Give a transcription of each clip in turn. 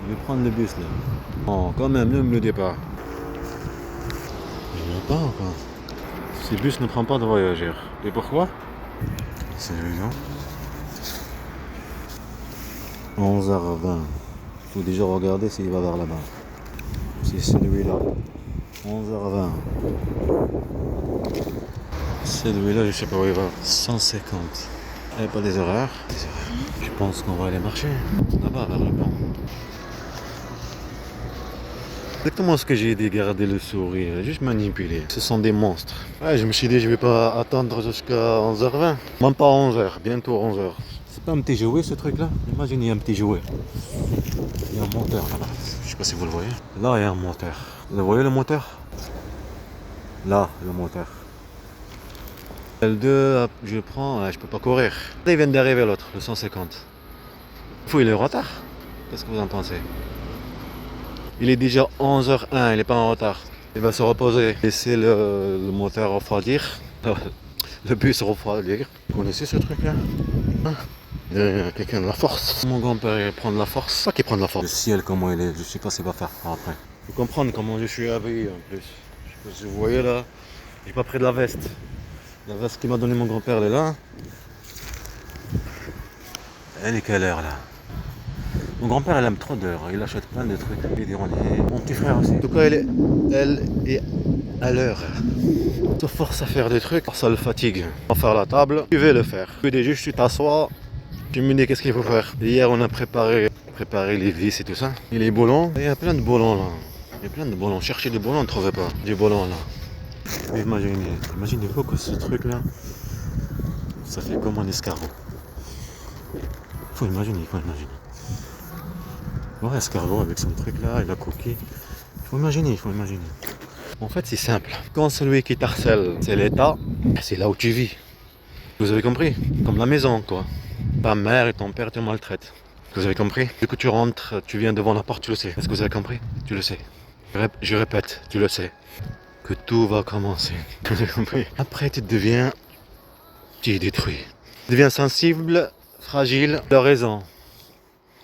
Je vais prendre le bus là. Oh, quand même, ne me le dis pas. Je ne pas encore. Ce bus ne prend pas de voyageurs. Et pourquoi? C'est évident. 11h20. Il faut déjà regarder s'il va vers là-bas. C'est celui-là. 11h20. Celui-là, je sais pas où il va. 150. Il n'y a pas des horaires. Je pense qu'on va aller marcher. Là-bas, vers le pont. Exactement ce que j'ai dit, garder le sourire, juste manipuler. Ce sont des monstres. Ouais, je me suis dit, je vais pas attendre jusqu'à 11h20. Même pas 11h, bientôt 11h. C'est pas un petit jouet ce truc là? Imaginez un petit jouet. Il y a un moteur là-bas. Je sais pas si vous le voyez. Là, il y a un moteur. Vous voyez le moteur? Là, le moteur. L2, je prends, je peux pas courir. Là, ils viennent d'arriver l'autre, le 150. Il est en retard. Qu'est-ce que vous en pensez? Il est déjà 11h01, il n'est pas en retard. Il va se reposer, laisser le moteur refroidir, le bus refroidir. Vous connaissez ce truc-là? Hein? Quelqu'un de la force. Mon grand-père il prend de la force. Pas qu'il prend de la force. Le ciel, comment il est, je sais pas s'il va faire après. Il faut comprendre comment je suis habillé en plus. Je sais pas si vous voyez là, j'ai pas pris de la veste. La veste qu'il m'a donné mon grand-père, elle est là. Elle est quelle heure là? Mon grand-père, il aime trop d'heures, il achète plein de trucs. Il dit, mon petit frère aussi. En tout cas, elle est à l'heure. Se force à faire des trucs, ça le fatigue. On va faire la table, tu veux le faire. Tu veux juste, tu t'assois, tu me dis qu'est-ce qu'il faut faire. Hier, on a préparé les vis et tout ça. Et les boulons, il y a plein de boulons là. Il y a plein de boulons. Cherchez des boulons, on ne trouvait pas. Des boulons là. Imaginez-vous que ce truc là, ça fait comme un escargot. Faut imaginer. Ouais, escargot avec son truc là et la coquille. Il faut imaginer. En fait, c'est simple. Quand celui qui t'harcèle, c'est l'État, c'est là où tu vis. Vous avez compris? Comme la maison, quoi. Ta mère et ton père te maltraitent. Vous avez compris? Dès que tu rentres, tu viens devant la porte, tu le sais. Est-ce que vous avez compris? Tu le sais. Je répète, tu le sais. Que tout va commencer. Vous avez compris? Après, tu es détruit. Tu deviens sensible, fragile, de raison.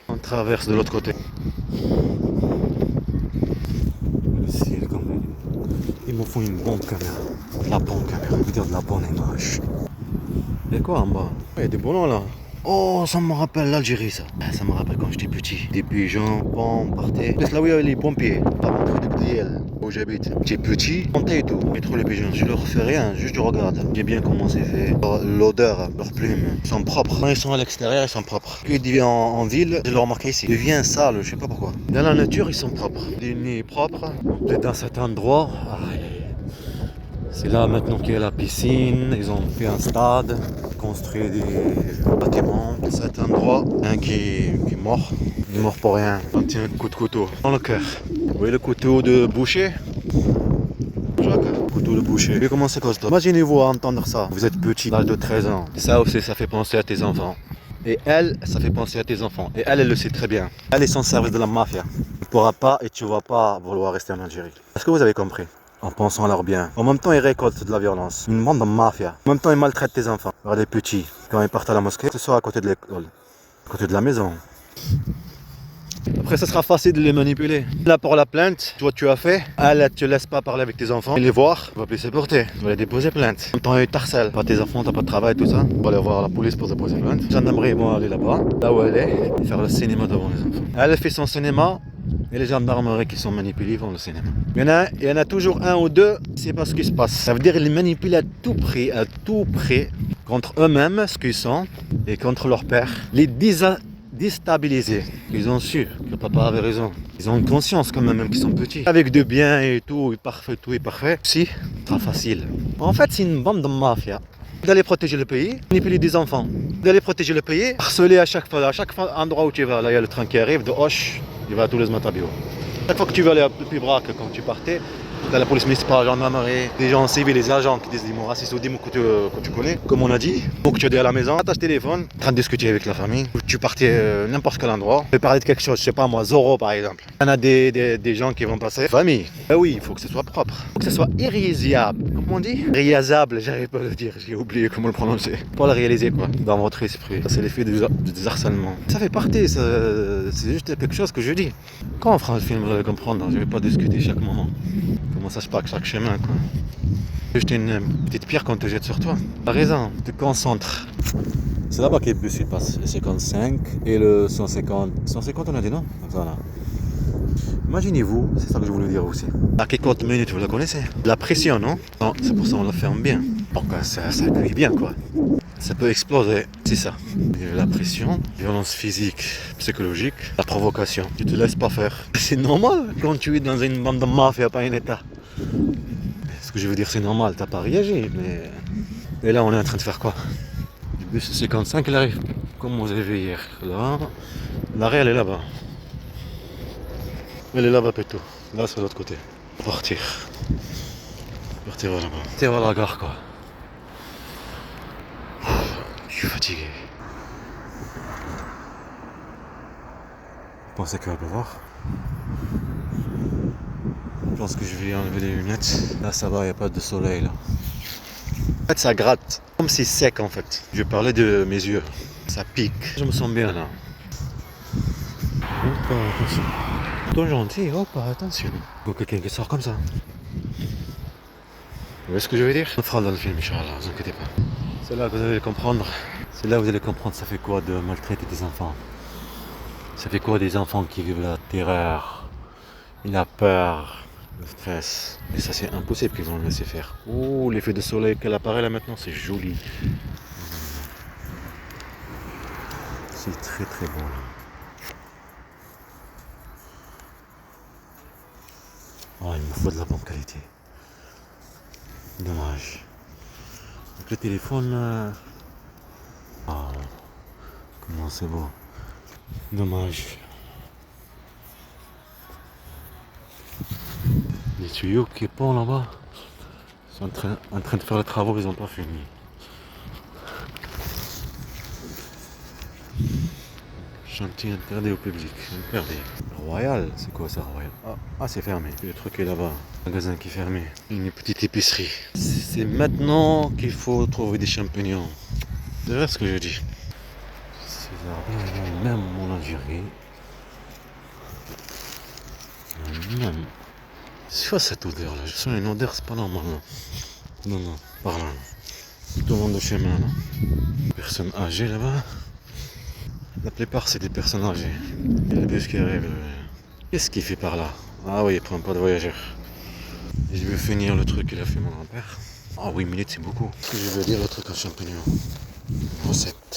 On traverse de l'autre côté. Le ciel comme même. Ils me font une bonne caméra. La bonne caméra. Je veux dire de la bonne image. Il y a quoi en bas? Il y a des boulons là. Oh, ça me rappelle l'Algérie ça. Ça me rappelle quand j'étais petit. Des pigeons, on partait. C'est là où il y avait les pompiers. Pas mon truc de Gliel, où j'habite. J'étais petit, on montait et tout. Mais trop les pigeons. Je leur fais rien, juste je regarde. J'ai bien comment c'est fait. L'odeur, leurs plumes. Ils sont propres. Quand ils sont à l'extérieur, ils sont propres. Puis ils deviennent en ville, je l'ai remarqué ici. Ils deviennent sales, je sais pas pourquoi. Dans la nature, ils sont propres. Des nids propres. Peut-être dans cet endroit. C'est là maintenant qu'il y a la piscine, ils ont fait un stade, construit des bâtiments. Cet endroit, un qui est mort, il est mort pour rien. On tient un coup de couteau dans le cœur. Vous voyez le couteau de boucher? Couteau de boucher. Vous voyez comment c'est costaud? Imaginez-vous à entendre ça. Vous êtes petit, l'âge de 13 ans. Ça aussi, ça fait penser à tes enfants. Et elle, ça fait penser à tes enfants. Et elle le sait très bien. Elle est sans service de la mafia. Tu ne pourras pas et tu ne vas pas vouloir rester en Algérie. Est-ce que vous avez compris? En pensant à leur bien. En même temps, ils récoltent de la violence. Une bande de mafia. En même temps, ils maltraitent tes enfants. Alors, les petits, quand ils partent à la mosquée, ce soit à côté de l'école, à côté de la maison. Après, ça sera facile de les manipuler. Là, pour la plainte, toi, tu as fait. Elle ne te laisse pas parler avec tes enfants. Et les voir, tu vas plus se porter. Tu vas les déposer plainte. En même temps, ils t'harcèlent. Pas tes enfants, t'as pas de travail, tout ça. Tu vas aller voir la police pour déposer plainte. La gendarmerie vont aller là-bas, là où elle est, et faire le cinéma devant les enfants. Elle fait son cinéma. Et les gendarmeries qui sont manipulés vont au cinéma. Il y en a toujours un ou deux, c'est pas ce qui se passe. Ça veut dire qu'ils manipulent à tout prix, contre eux-mêmes, ce qu'ils sont, et contre leur père. Les déstabiliser. Ils ont su que papa avait raison. Ils ont une conscience quand même qu'ils sont petits. Avec de bien et tout est parfait. Si, très facile. En fait, c'est une bande de mafia. D'aller protéger le pays, manipuler des enfants. D'aller protéger le pays, harceler à chaque endroit où tu vas. Là, il y a le train qui arrive de Hoche. Il va à Toulouse Matabio. Chaque fois que tu veux aller à Puy-Brac, quand tu partais, T'as la police municipale, la gendarmerie, des gens civils, les agents qui disent des mots racistes ou des mots que tu connais. Comme on a dit, donc tu es à la maison, t'as ton téléphone, en train de discuter avec la famille. Tu partais n'importe quel endroit, tu peux parler de quelque chose, je sais pas moi, Zorro par exemple. Il y en a des gens qui vont passer. Famille. Ben oui, il faut que ce soit propre. Il faut que ce soit irréalisable. Comment on dit? Réalisable, j'arrive pas à le dire, j'ai oublié comment le prononcer. Pas le réaliser quoi, dans votre esprit. Ça c'est l'effet du harcèlement. Ça fait partie, c'est juste quelque chose que je dis. Quand on fera un film, vous allez comprendre, je vais pas discuter chaque moment. Comment ça se passe chaque chemin quoi. Jeter une petite pierre qu'on te jette sur toi. T'as raison, te concentre. C'est là-bas que le bus il passe, le 55 et le 150. 150 on a dit non? Voilà. Imaginez-vous, c'est ça que je voulais dire aussi. À quelques minutes, vous la connaissez? La pression, non? Non, c'est pour ça qu'on la ferme bien. Donc ça cuit bien quoi. Ça peut exploser, c'est ça. La pression, violence physique, psychologique, la provocation. Tu te laisses pas faire. C'est normal quand tu es dans une bande de mafia, pas un état. Ce que je veux dire, c'est normal, t'as pas réagi, mais... Et là, on est en train de faire quoi? Le bus 55, il arrive. Comme vous avez vu hier. Là, l'arrêt, elle est là-bas. Elle est là-bas plutôt. Là, c'est de l'autre côté. Partir. Partir là-bas. Partir vers la gare, quoi. Je suis fatigué. Vous pensez qu'il va pleuvoir? Je pense que je vais enlever les lunettes. Là, ça va, il n'y a pas de soleil, là. En fait, ça gratte. Comme c'est sec, en fait. Je parlais de mes yeux. Ça pique. Je me sens bien, là. Oh, attention. Ton gentil, oh, attention. Il y a quelqu'un qui sort comme ça. Vous voyez ce que je veux dire? On fera dans le film, Inch'Allah, ne vous inquiétez pas. C'est là que vous allez comprendre. C'est là que vous allez comprendre ça fait quoi de maltraiter des enfants. Ça fait quoi des enfants qui vivent la terreur, la peur, le stress. Et ça c'est impossible qu'ils vont le laisser faire. Oh, l'effet de soleil qu'elle apparaît là maintenant, c'est joli. C'est très très beau là. Oh, il me faut de la bonne qualité. Dommage. Avec le téléphone... Oh, comment c'est beau. Dommage. Les tuyaux qui pondent là-bas sont en train de faire les travaux, ils n'ont pas fini. Chantier interdit au public, interdit. Royal, c'est quoi ça, Royal? Ah, c'est fermé. Le truc est là-bas. Magasin qui est fermé. Une petite épicerie. C'est maintenant qu'il faut trouver des champignons. C'est vrai ce que je dis. Ces arbres, même en Algérie. Même. C'est quoi cette odeur là? Je sens une odeur, c'est pas normal. Non, par là. Tout le monde de chemin là. Personnes âgées là-bas. La plupart c'est des personnes âgées. Et le bus qui arrive. Qu'est-ce qu'il fait par là? Ah oui, il prend pas de voyageurs. Et je vais finir le truc qu'il a fait mon grand-père. Ah 8 minutes c'est beaucoup. Ce que je veux dire le truc en champignons. Recette.